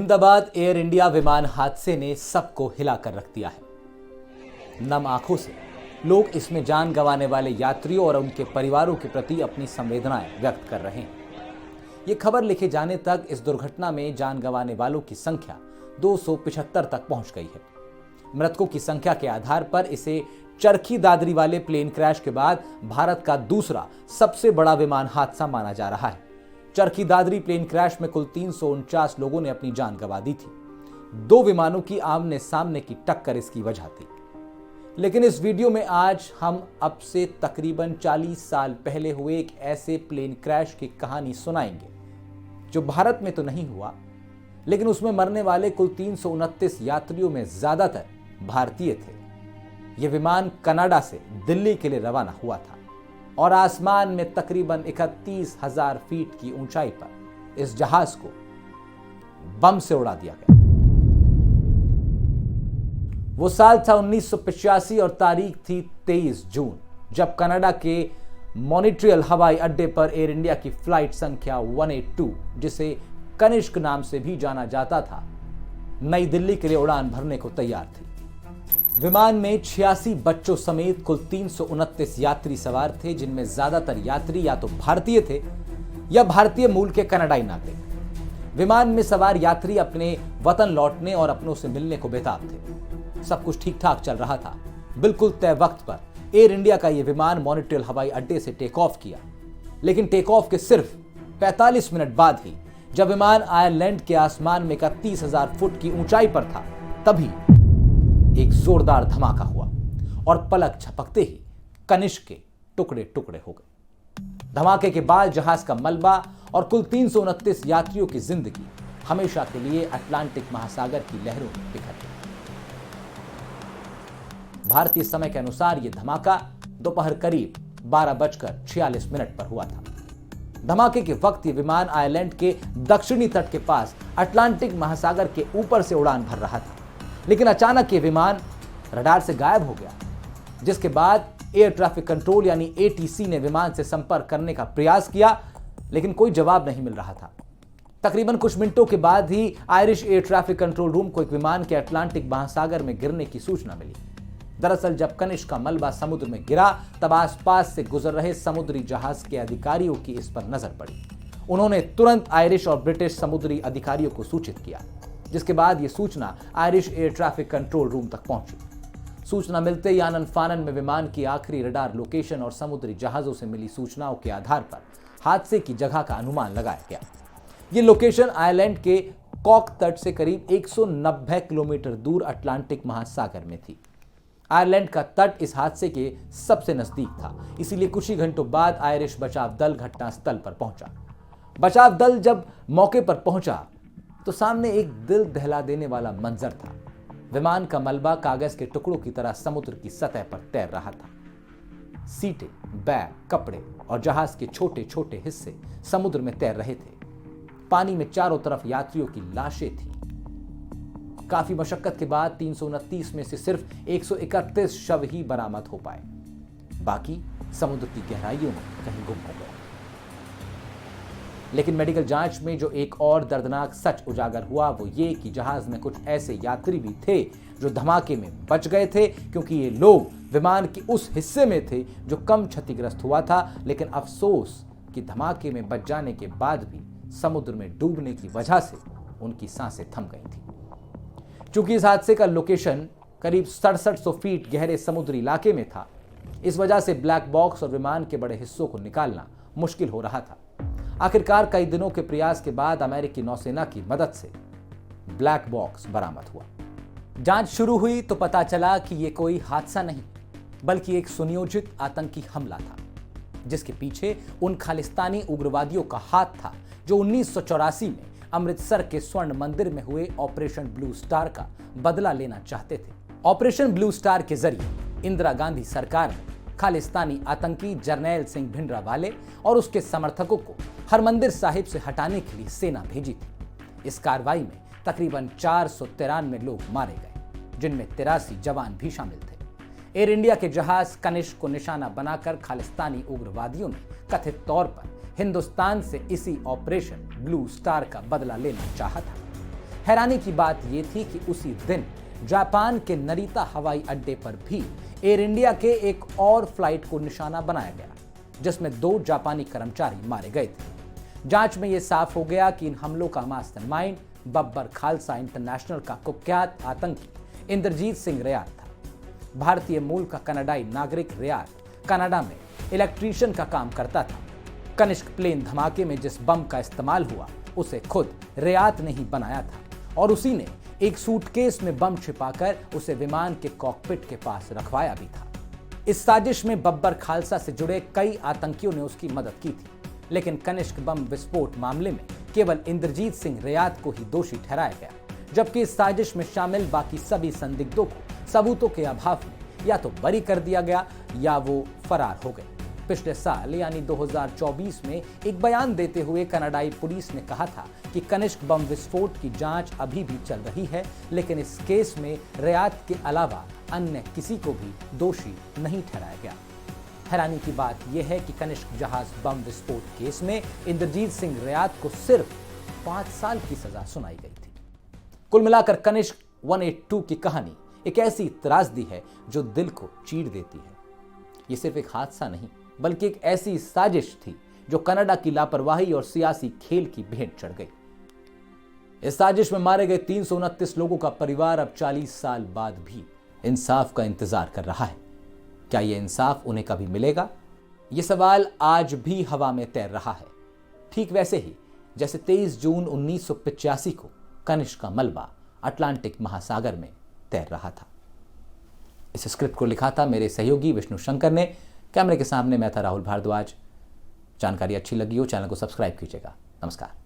Ahmedabad air India विमान हादसे ने सबको हिलाकर रख दिया है। नम आंखों से लोग इसमें जान गंवाने वाले यात्रियों और उनके परिवारों के प्रति अपनी संवेदनाएं व्यक्त कर रहे हैं। ये खबर लिखे जाने तक इस दुर्घटना में जान गंवाने वालों की संख्या 275 तक पहुंच गई है। मृतकों की संख्या के आधार पर इसे चरखी दादरी वाले प्लेन क्रैश के बाद भारत का दूसरा सबसे बड़ा विमान हादसा माना जा रहा है। चरखी दादरी प्लेन क्रैश में कुल 349 लोगों ने अपनी जान गंवा दी थी। 2 विमानों की आमने सामने की टक्कर इसकी वजह थी। लेकिन इस वीडियो में आज हम अब से तकरीबन 40 साल पहले हुए एक ऐसे प्लेन क्रैश की कहानी सुनाएंगे जो भारत में तो नहीं हुआ, लेकिन उसमें मरने वाले कुल 329 यात्रियों में ज्यादातर भारतीय थे। यह विमान कनाडा से दिल्ली के लिए रवाना हुआ था और आसमान में तकरीबन 31,000 फीट की ऊंचाई पर इस जहाज को बम से उड़ा दिया गया। वो साल था 1985 और तारीख थी 23 जून, जब कनाडा के मॉन्ट्रियल हवाई अड्डे पर एयर इंडिया की फ्लाइट संख्या 182, जिसे कनिष्क नाम से भी जाना जाता था, नई दिल्ली के लिए उड़ान भरने को तैयार थी। विमान में 86 बच्चों समेत कुल 329 यात्री सवार थे, जिनमें ज्यादातर यात्री या तो भारतीय थे या भारतीय मूल के कनाडाई नागरिक। विमान में सवार यात्री अपने वतन लौटने और अपनों से मिलने को बेताब थे। सब कुछ ठीक ठाक चल रहा था। बिल्कुल तय वक्त पर एयर इंडिया का यह विमान मॉन्ट्रियल हवाई अड्डे से टेक ऑफ किया, लेकिन टेक ऑफ के सिर्फ 45 मिनट बाद ही जब विमान आयरलैंड के आसमान में 31,000 फुट की ऊंचाई पर था, तभी एक जोरदार धमाका हुआ और पलक झपकते ही कनिष्क के टुकड़े टुकड़े हो गए। धमाके के बाद जहाज का मलबा और कुल 329 यात्रियों की जिंदगी हमेशा के लिए अटलांटिक महासागर की लहरों में बिखर गई। भारतीय समय के अनुसार यह धमाका दोपहर करीब 12:46 पर हुआ था। धमाके के वक्त यह विमान आयरलैंड के दक्षिणी तट के पास अटलांटिक महासागर के ऊपर से उड़ान भर रहा था, लेकिन अचानक यह विमान रडार से गायब हो गया, जिसके बाद एयर ट्रैफिक कंट्रोल यानी एटीसी ने विमान से संपर्क करने का प्रयास किया, लेकिन कोई जवाब नहीं मिल रहा था। तकरीबन कुछ मिनटों के बाद ही Irish air traffic control room को एक विमान के अटलांटिक महासागर में गिरने की सूचना मिली। दरअसल जब कनिष्क का मलबा समुद्र में गिरा, तब आसपास से गुजर रहे समुद्री जहाज के अधिकारियों की इस पर नजर पड़ी। उन्होंने तुरंत आयरिश और ब्रिटिश समुद्री अधिकारियों को सूचित किया, जिसके बाद यह सूचना Irish air traffic control room तक पहुंची। सूचना मिलते ही आनन फानन में विमान की आखिरी रडार लोकेशन और समुद्री जहाजों से मिली सूचनाओं के आधार पर हादसे की जगह का अनुमान लगाया गया। यह लोकेशन आयरलैंड के कॉक तट से करीब 190 किलोमीटर दूर अटलांटिक महासागर में थी। आयरलैंड का तट इस हादसे के सबसे नजदीक था, इसीलिए कुछ ही घंटों बाद आयरिश बचाव दल घटनास्थल पर पहुंचा। बचाव दल जब मौके पर पहुंचा तो सामने एक दिल दहला देने वाला मंजर था। विमान का मलबा कागज के टुकड़ों की तरह समुद्र की सतह पर तैर रहा था। सीटें, बैग, कपड़े और जहाज के छोटे छोटे हिस्से समुद्र में तैर रहे थे। पानी में चारों तरफ यात्रियों की लाशें थीं। काफी मशक्कत के बाद 329 में से सिर्फ 131 शव ही बरामद हो पाए। बाकी समुद्र की गहराइयों में कहीं गुम हो गए। लेकिन मेडिकल जांच में जो एक और दर्दनाक सच उजागर हुआ, वो ये कि जहाज में कुछ ऐसे यात्री भी थे जो धमाके में बच गए थे, क्योंकि ये लोग विमान के उस हिस्से में थे जो कम क्षतिग्रस्त हुआ था। लेकिन अफसोस कि धमाके में बच जाने के बाद भी समुद्र में डूबने की वजह से उनकी सांसें थम गई थी। चूंकि इस हादसे का लोकेशन करीब 6700 फीट गहरे समुद्री इलाके में था, इस वजह से ब्लैक बॉक्स और विमान के बड़े हिस्सों को निकालना मुश्किल हो रहा था। आखिरकार कई दिनों के प्रयास के बाद अमेरिकी नौसेना की मदद से ब्लैक बॉक्स बरामद हुआ। जांच शुरू हुई तो पता चला कि यह कोई हादसा नहीं, बल्कि एक सुनियोजित आतंकी हमला था, जिसके पीछे उन खालिस्तानी उग्रवादियों का हाथ था जो 1984 में अमृतसर के स्वर्ण मंदिर में हुए ऑपरेशन ब्लू स्टार का बदला लेना चाहते थे। ऑपरेशन ब्लू स्टार के जरिए इंदिरा गांधी सरकार ने खालिस्तानी आतंकी जरनैल सिंह भिंडरावाले और उसके समर्थकों को हरमंदिर साहिब से हटाने के लिए सेना भेजी थी। इस कार्रवाई में तकरीबन 493 लोग मारे गए, जिनमें 83 जवान भी शामिल थे। एयर इंडिया के जहाज कनिष्क को निशाना बनाकर खालिस्तानी उग्रवादियों ने कथित तौर पर हिंदुस्तान से इसी ऑपरेशन ब्लू स्टार का बदला लेना चाहा था। हैरानी की बात यह थी कि उसी दिन जापान के नरीता हवाई अड्डे पर भी एयर इंडिया के एक और फ्लाइट को निशाना बनाया गया, जिसमें 2 जापानी कर्मचारी मारे गए थे। जांच में यह साफ हो गया कि इन हमलों का मास्टरमाइंड बब्बर खालसा इंटरनेशनल का कुख्यात आतंकी इंद्रजीत सिंह रियात था। भारतीय मूल का कनाडाई नागरिक रियात कनाडा में इलेक्ट्रीशियन का काम करता था। कनिष्क प्लेन धमाके में जिस बम का इस्तेमाल हुआ उसे खुद रियात ने ही बनाया था और उसी ने एक सूटकेस में बम छिपाकर उसे विमान के कॉकपिट के पास रखवाया भी था। इस साजिश में बब्बर खालसा से जुड़े कई आतंकियों ने उसकी मदद की थी, लेकिन कनिष्क बम विस्फोट मामले में केवल इंद्रजीत सिंह रियात को ही दोषी ठहराया गया, जबकि इस साजिश में शामिल बाकी सभी संदिग्धों को सबूतों के अभाव में या तो बरी कर दिया गया या वो फरार हो गए। पिछले साल यानी 2024 में एक बयान देते हुए कनाडाई पुलिस ने कहा था कि कनिष्क बम विस्फोट की जांच अभी भी चल रही है, लेकिन इस केस में रियात के अलावा अन्य किसी को भी दोषी नहीं ठहराया गया। हैरानी की बात यह है कि कनिष्क जहाज बम विस्फोट केस में इंद्रजीत सिंह रियात को सिर्फ 5 साल की सजा सुनाई गई थी। कुल मिलाकर कनिष्क 182 की कहानी एक ऐसी त्रासदी है जो दिल को चीर देती है। ये सिर्फ एक हादसा नहीं बल्कि एक ऐसी साजिश थी जो कनाडा की लापरवाही और सियासी खेल की भेंट चढ़ गई। इस साजिश में मारे गए 329 लोगों का परिवार अब 40 साल बाद भी इंसाफ का इंतजार कर रहा है। क्या यह इंसाफ उन्हें कभी मिलेगा? यह सवाल आज भी हवा में तैर रहा है, ठीक वैसे ही जैसे 23 जून 1985 को कनिष्क का मलबा अटलांटिक महासागर में तैर रहा था। इस स्क्रिप्ट को लिखा था मेरे सहयोगी विष्णु शंकर ने। कैमरे के सामने मैं था राहुल भारद्वाज। जानकारी अच्छी लगी हो चैनल को सब्सक्राइब कीजिएगा। नमस्कार।